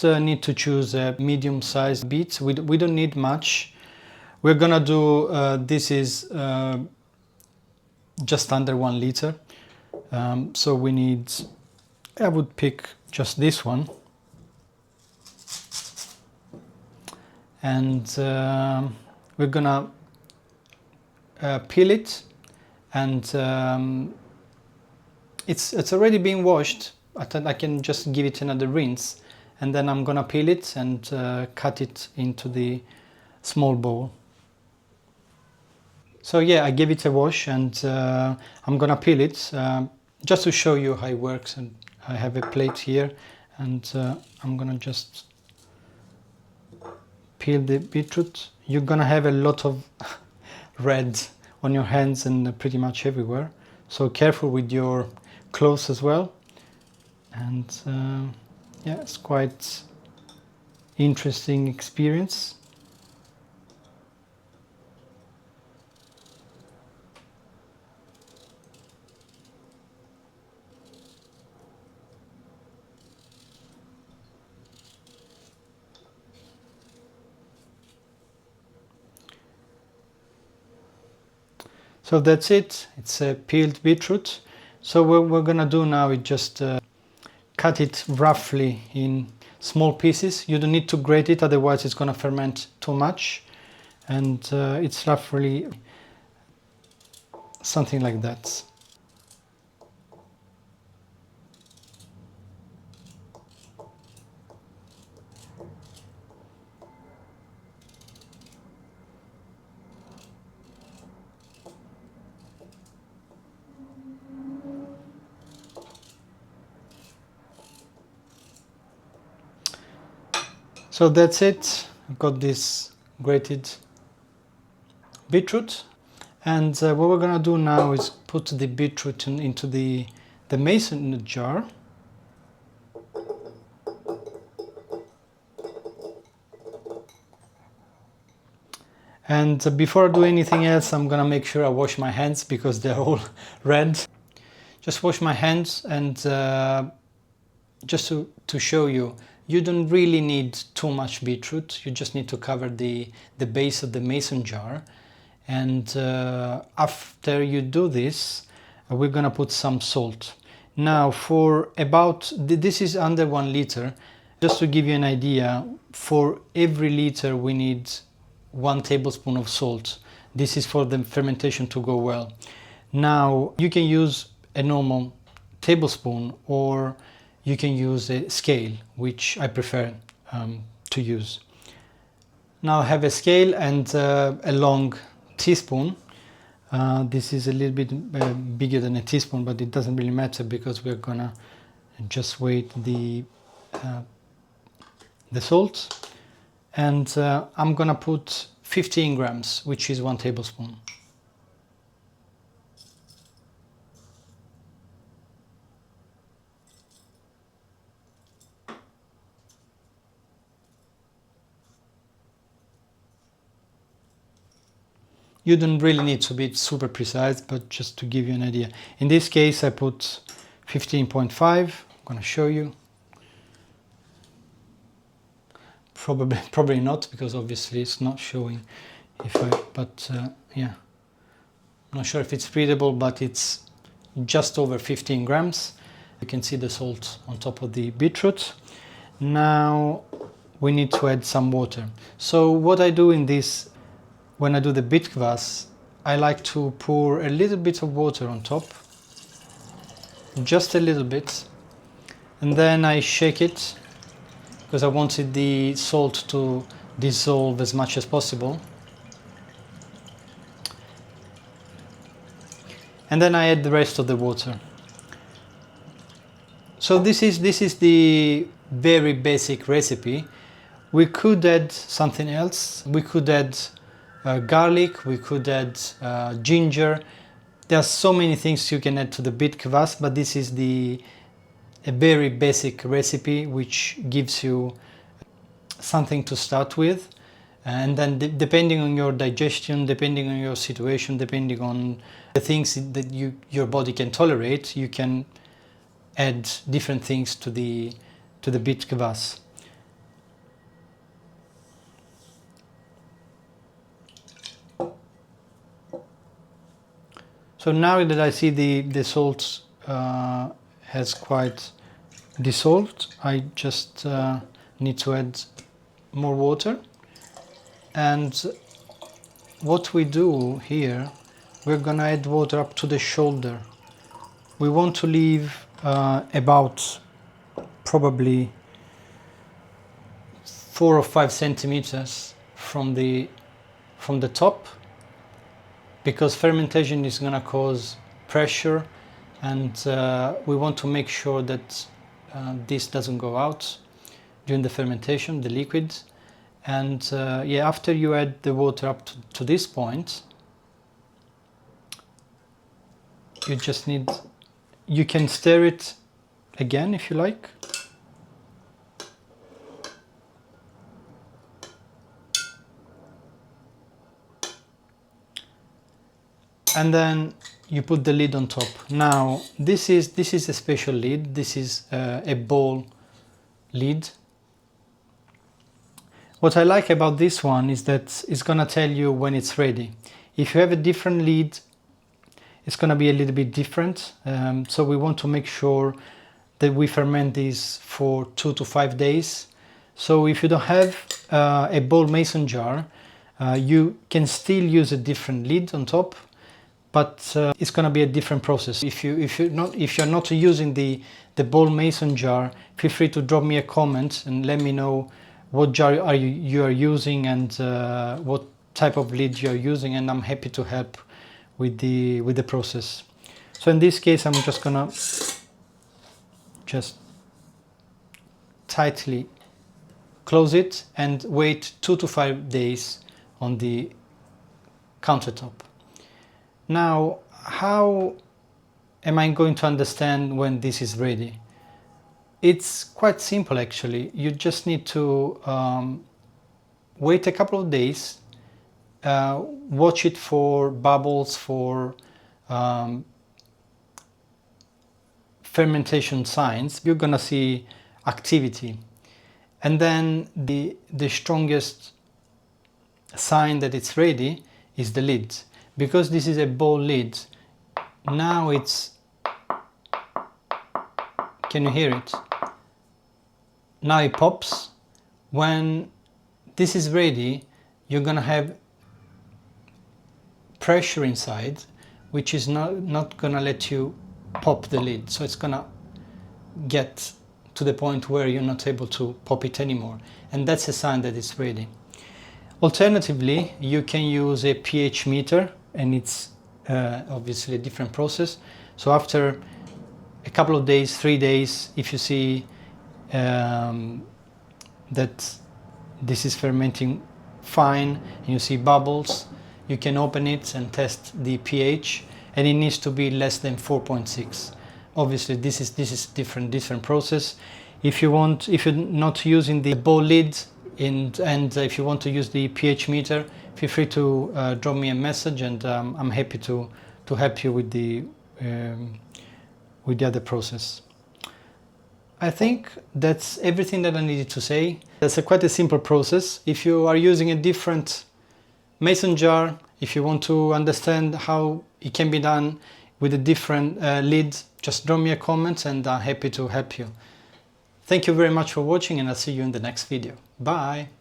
Need to choose a medium-sized beet. We don't need much. We're gonna do, this is just under 1 liter. So we need, I would pick just this one. And we're gonna peel it, and it's already been washed. I can just give it another rinse, and then I'm gonna peel it and cut it into the small bowl. So yeah, I gave it a wash, and I'm gonna peel it just to show you how it works. And I have a plate here, and I'm gonna just peel the beetroot. You're gonna have a lot of red on your hands and pretty much everywhere, so careful with your clothes as well. And yeah, it's quite interesting experience. So that's it. It's a peeled beetroot. So what we're gonna do now is just cut it roughly in small pieces. You don't need to grate it, otherwise it's gonna ferment too much. And it's roughly something like that. So that's it. I've got this grated beetroot, and what we're gonna do now is put the beetroot into the mason jar. And before I do anything else, I'm gonna make sure I wash my hands because they're all red. Just wash my hands, and just to show you, you don't really need too much beetroot. You just need to cover the base of the mason jar. And after you do this, we're gonna put some salt. Now for about, this is under 1 liter. Just to give you an idea, for every liter we need 1 tablespoon of salt. This is for the fermentation to go well. Now you can use a normal tablespoon, or you can use a scale, which I prefer to use. Now I have a scale and a long teaspoon. This is a little bit bigger than a teaspoon, but it doesn't really matter because we're gonna just weigh the salt. And I'm gonna put 15 grams, which is 1 tablespoon. You don't really need to be super precise, but just to give you an idea. In this case, I put 15.5. I'm gonna show you. Probably not, because obviously it's not showing. Yeah, I'm not sure if it's readable, but it's just over 15 grams. You can see the salt on top of the beetroot. Now we need to add some water. So what I do in this, when I do the Beet Kvass, I like to pour a little bit of water on top, just a little bit, and then I shake it because I wanted the salt to dissolve as much as possible. And then I add the rest of the water. So this is the very basic recipe. We could add something else. We could add garlic, we could add ginger. There are so many things you can add to the Beet Kvass, but this is a very basic recipe which gives you something to start with. And then depending on your digestion, depending on your situation, depending on the things that your body can tolerate, you can add different things to the Beet Kvass. So now that I see the salt has quite dissolved, I just need to add more water. And what we do here, we're gonna add water up to the shoulder. We want to leave about probably 4 or 5 centimeters from the top, because fermentation is gonna cause pressure, and we want to make sure that this doesn't go out during the fermentation, the liquid. And yeah, after you add the water up to this point, you just need, you can stir it again if you like. And then you put the lid on top. Now this is a special lid. This is a bowl lid. What I like about this one is that it's gonna tell you when it's ready. If you have a different lid, it's gonna be a little bit different. So we want to make sure that we ferment these for 2 to 5 days. So if you don't have a bowl mason jar, you can still use a different lid on top, but it's gonna be a different process. If you're not using the bowl mason jar, feel free to drop me a comment and let me know what jar you are using and what type of lid you are using, and I'm happy to help with the process. So in this case, I'm just gonna tightly close it and wait 2 to 5 days on the countertop. Now, how am I going to understand when this is ready? It's quite simple actually. You just need to wait a couple of days, watch it for bubbles, for fermentation signs. You're gonna see activity. And then the strongest sign that it's ready is the lid. Because this is a bowl lid, now it's, can you hear it? Now it pops. When this is ready, you're gonna have pressure inside, which is not gonna let you pop the lid. So it's gonna get to the point where you're not able to pop it anymore. And that's a sign that it's ready. Alternatively, you can use a pH meter, and it's obviously a different process. So after a couple of days, 3 days, if you see that this is fermenting fine and you see bubbles, you can open it and test the pH, and it needs to be less than 4.6. Obviously this is different process. If you're not using the bowl lid and if you want to use the pH meter, feel free to drop me a message, and I'm happy to help you with the other process. I think that's everything that I needed to say. That's quite a simple process. If you are using a different mason jar, if you want to understand how it can be done with a different lid, just drop me a comment and I'm happy to help you. Thank you very much for watching, and I'll see you in the next video. Bye!